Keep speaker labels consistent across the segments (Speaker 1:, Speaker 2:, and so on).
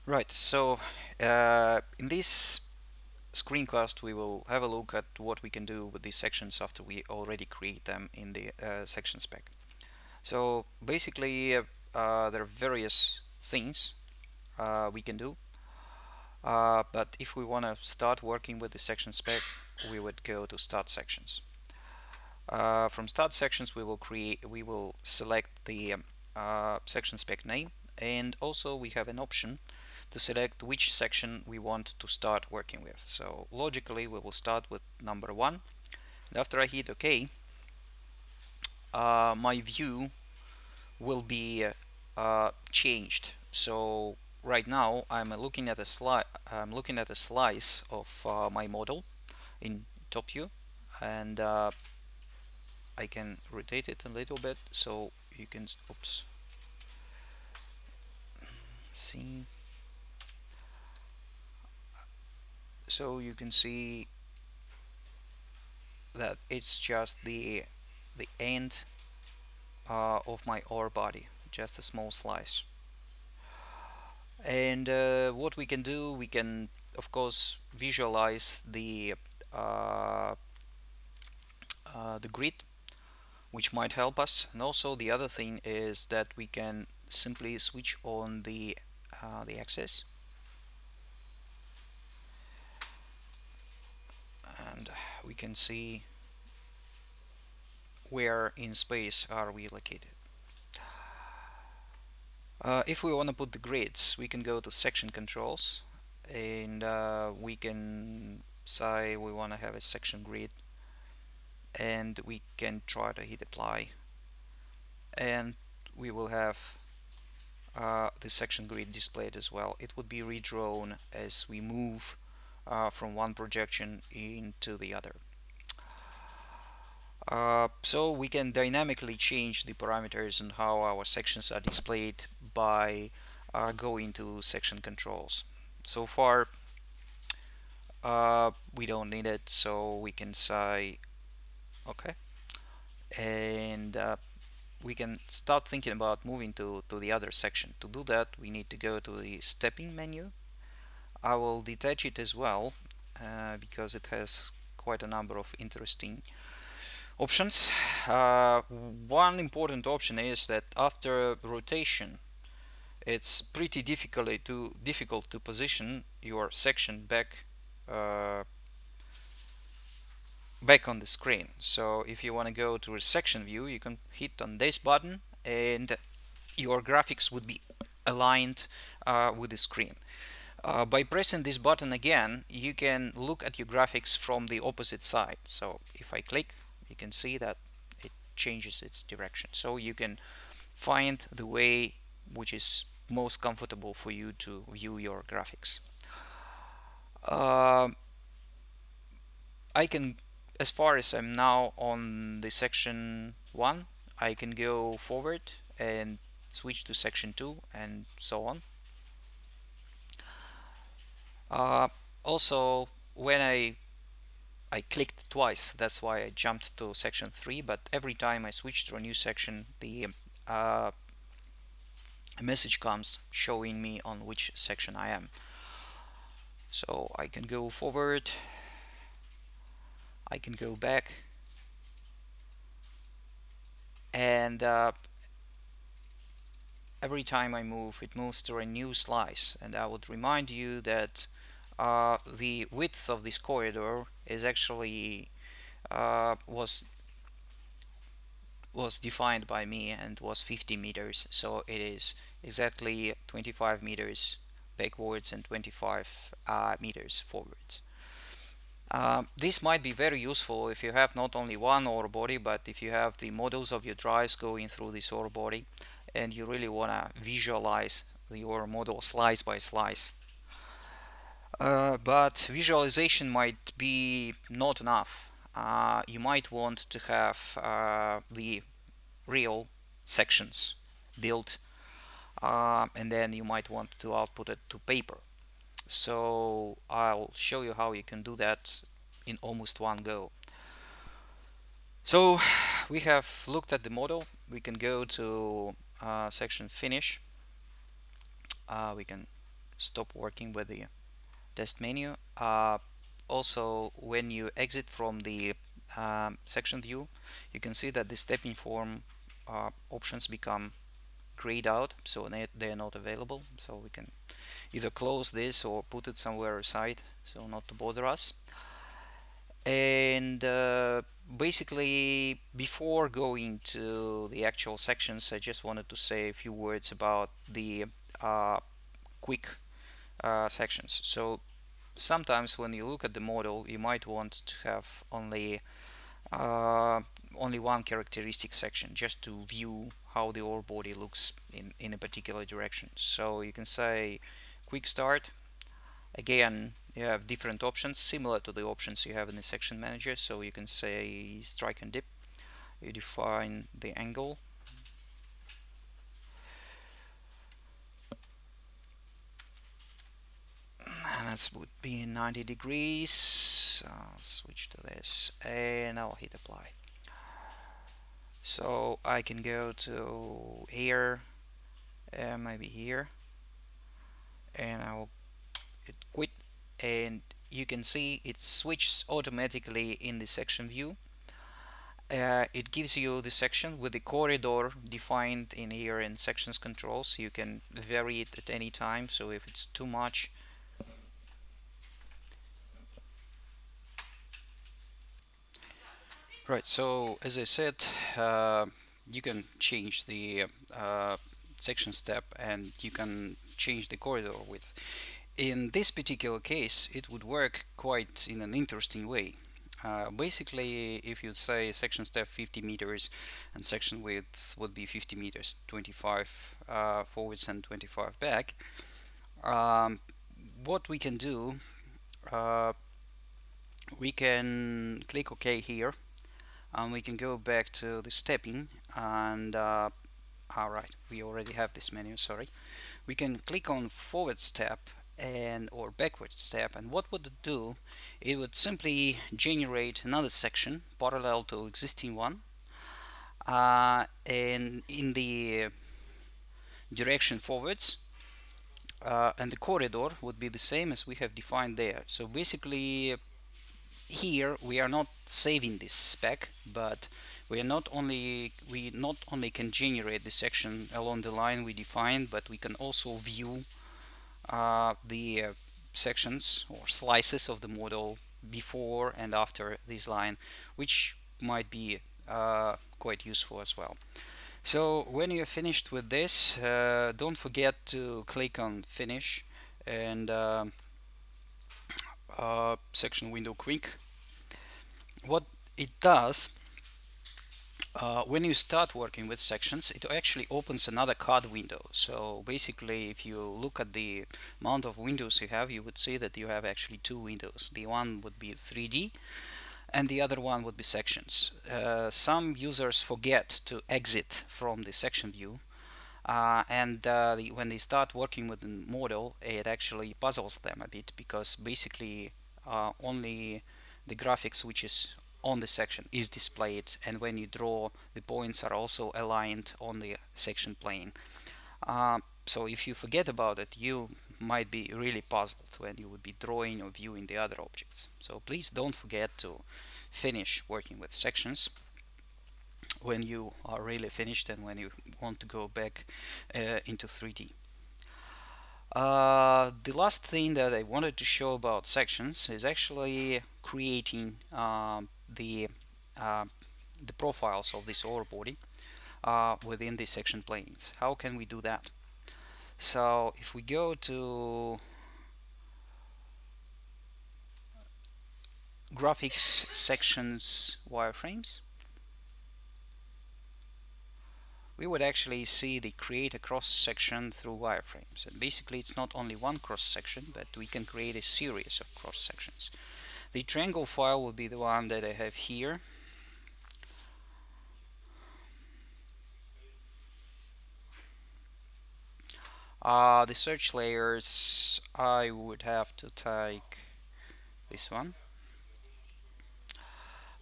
Speaker 1: Right, so in this screencast we will have a look at what we can do with these sections after we already create them in the section spec. So basically there are various things we can do, but if we want to start working with the section spec, we would go to start sections. From start sections we will select the section spec name, and also we have an option to select which section we want to start working with. So logically we will start with number 1, and after I hit OK, my view will be changed. So right now I'm looking at a slice of my model in top view, and I can rotate it a little bit so you can see, so you can see that it's just the end of my ore body, just a small slice. And what we can do, we can of course visualize the grid, which might help us. And also the other thing is that we can simply switch on the axis, and we can see where in space are we located. If we want to put the grids, we can go to section controls, and we can say we want to have a section grid, and we can try to hit apply, and we will have the section grid displayed as well. It would be redrawn as we move from one projection into the other. So we can dynamically change the parameters and how our sections are displayed by going to section controls. So far we don't need it, so we can say okay, and we can start thinking about moving to the other section. To do that, we need to go to the stepping menu. I will detach it as well because it has quite a number of interesting options. One important option is that after rotation, it's pretty difficult to position your section uh, back on the screen. So if you want to go to a section view, you can hit on this button, and your graphics would be aligned with the screen. By pressing this button again, you can look at your graphics from the opposite side. So if I click, you can see that it changes its direction. So you can find the way which is most comfortable for you to view your graphics. Uh, I can, as far as I'm now on the section 1, I can go forward and switch to section 2 and so on. Uh, Also, when I clicked twice, that's why I jumped to section 3, but every time I switch to a new section, the message comes showing me on which section I am. So I can go forward, I can go back, and every time I move, it moves to a new slice. And I would remind you that the width of this corridor is actually was defined by me and was 50 meters, so it is exactly 25 meters backwards and 25 meters forwards. This might be very useful if you have not only one ore body, but if you have the models of your drives going through this ore body and you really want to visualize the ore model slice by slice. But visualization might be not enough. You might want to have the real sections built, and then you might want to output it to paper. So I'll show you how you can do that in almost one go. So we have looked at the model. We can go to section finish. We can stop working with the test menu. Also, when you exit from the section view, you can see that the stepping form options become grayed out, so they're not available. So we can either close this or put it somewhere aside, so not to bother us. And basically, before going to the actual sections, I just wanted to say a few words about the uh, quick sections. So sometimes when you look at the model, you might want to have uh, only one characteristic section just to view how the ore body looks in a particular direction. So you can say quick start. Again, you have different options similar to the options you have in the section manager. So you can say strike and dip. You define the angle, and that would be 90 degrees. I'll switch to this and I'll hit apply. So I can go to here, maybe here, and I'll hit quit, and you can see it switches automatically in the section view. It gives you the section with the corridor defined in here in sections controls. You can vary it at any time, so if it's too much, right, so as I said, uh, you can change the section step and you can change the corridor width. In this particular case, it would work quite in an interesting way. Basically, if you say section step 50 meters and section width would be 50 meters, 25 forwards and 25 back, um, what we can do, uh, we can click OK here, and we can go back to the stepping, and alright, we already have this menu, sorry. We can click on forward step and or backward step, and what would it do? It would simply generate another section parallel to existing one, and in the direction forwards, and the corridor would be the same as we have defined there. So basically, here we are not saving this spec, but we not only can generate the section along the line we defined, but we can also view the sections or slices of the model before and after this line, which might be quite useful as well. So when you're finished with this, don't forget to click on finish and section window quick. What it does, when you start working with sections, it actually opens another CAD window. So basically, if you look at the amount of windows you have, you would see that you have actually two windows. The one would be 3D and the other one would be sections. Some users forget to exit from the section view, and when they start working with the model, it actually puzzles them a bit, because basically only the graphics which is on the section is displayed, and when you draw, the points are also aligned on the section plane. So if you forget about it, you might be really puzzled when you would be drawing or viewing the other objects. So please don't forget to finish working with sections when you are really finished and when you want to go back into 3D. The last thing that I wanted to show about sections is actually creating uh, the profiles of this ore body within the section planes. How can we do that? So if we go to graphics sections wireframes, we would actually see the create a cross section through wireframes. And basically it's not only one cross section, but we can create a series of cross sections. The triangle file will be the one that I have here. The search layers, I would have to take this one.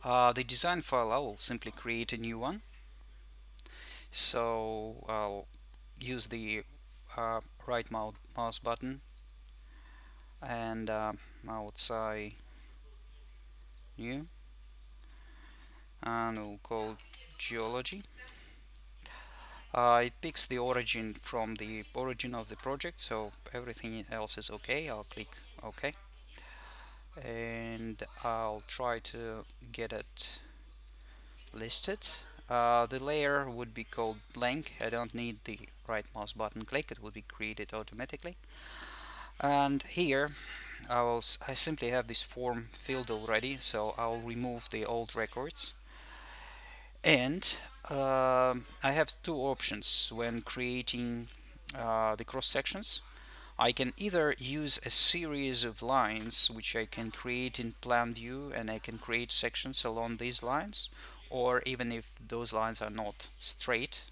Speaker 1: The design file, I will simply create a new one. So I'll use the right mouse button and I would say new, and we'll call geology. It picks the origin from the origin of the project, so everything else is okay. I'll click OK, and I'll try to get it listed. The layer would be called blank. I don't need the right mouse button click, it would be created automatically. And here I simply have this form filled already, so I'll remove the old records. And I have two options when creating the cross sections. I can either use a series of lines which I can create in plan view, and I can create sections along these lines, or even if those lines are not straight.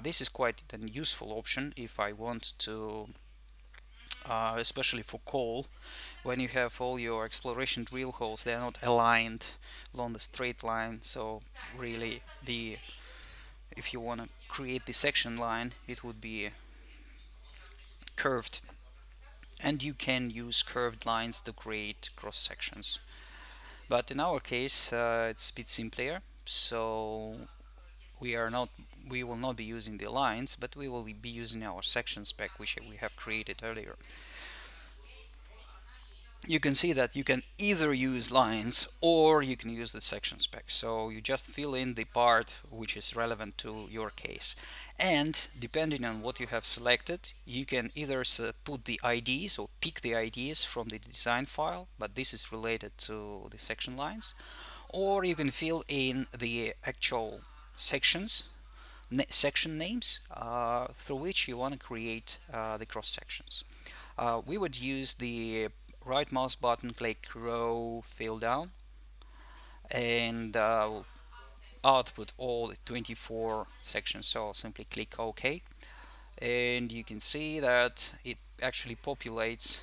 Speaker 1: This is quite a useful option if I want to, especially for coal, when you have all your exploration drill holes, they are not aligned along the straight line. So really, the if you want to create the section line, it would be curved, and you can use curved lines to create cross sections. But in our case, it's a bit simpler. So we are not we will not be using the lines, but we will be using our section spec which we have created earlier. You can see that you can either use lines or you can use the section spec. So you just fill in the part which is relevant to your case. And depending on what you have selected, you can either put the IDs or pick the IDs from the design file, but this is related to the section lines, or you can fill in the actual sections, section names, through which you want to create the cross sections. We would use the right mouse button, click row fill down, and output all the 24 sections. So I'll simply click OK, and you can see that it actually populates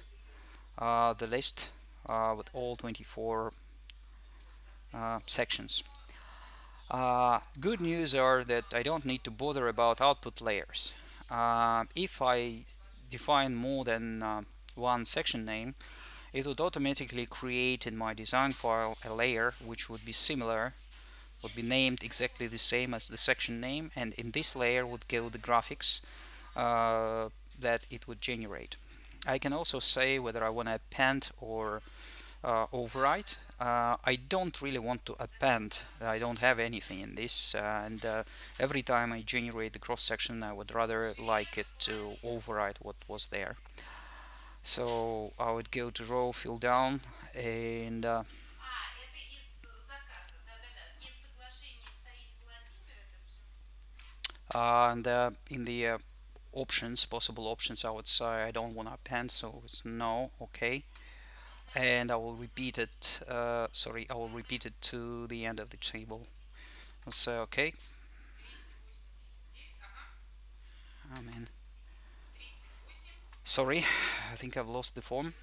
Speaker 1: the list with all 24 sections. Good news are that I don't need to bother about output layers. If I define more than one section name, it would automatically create in my design file a layer which would be similar, would be named exactly the same as the section name, and in this layer would go the graphics uh, that it would generate. I can also say whether I want to append or overwrite. I don't really want to append. I don't have anything in this, and every time I generate the cross section, I would rather like it to overwrite what was there. So I would go to row fill down, and in the options, possible options, I would say I don't want to append, so it's no. Okay, and I will repeat it. Sorry, I will repeat it to the end of the table. I'll say okay. Oh man, sorry, I think I've lost the form.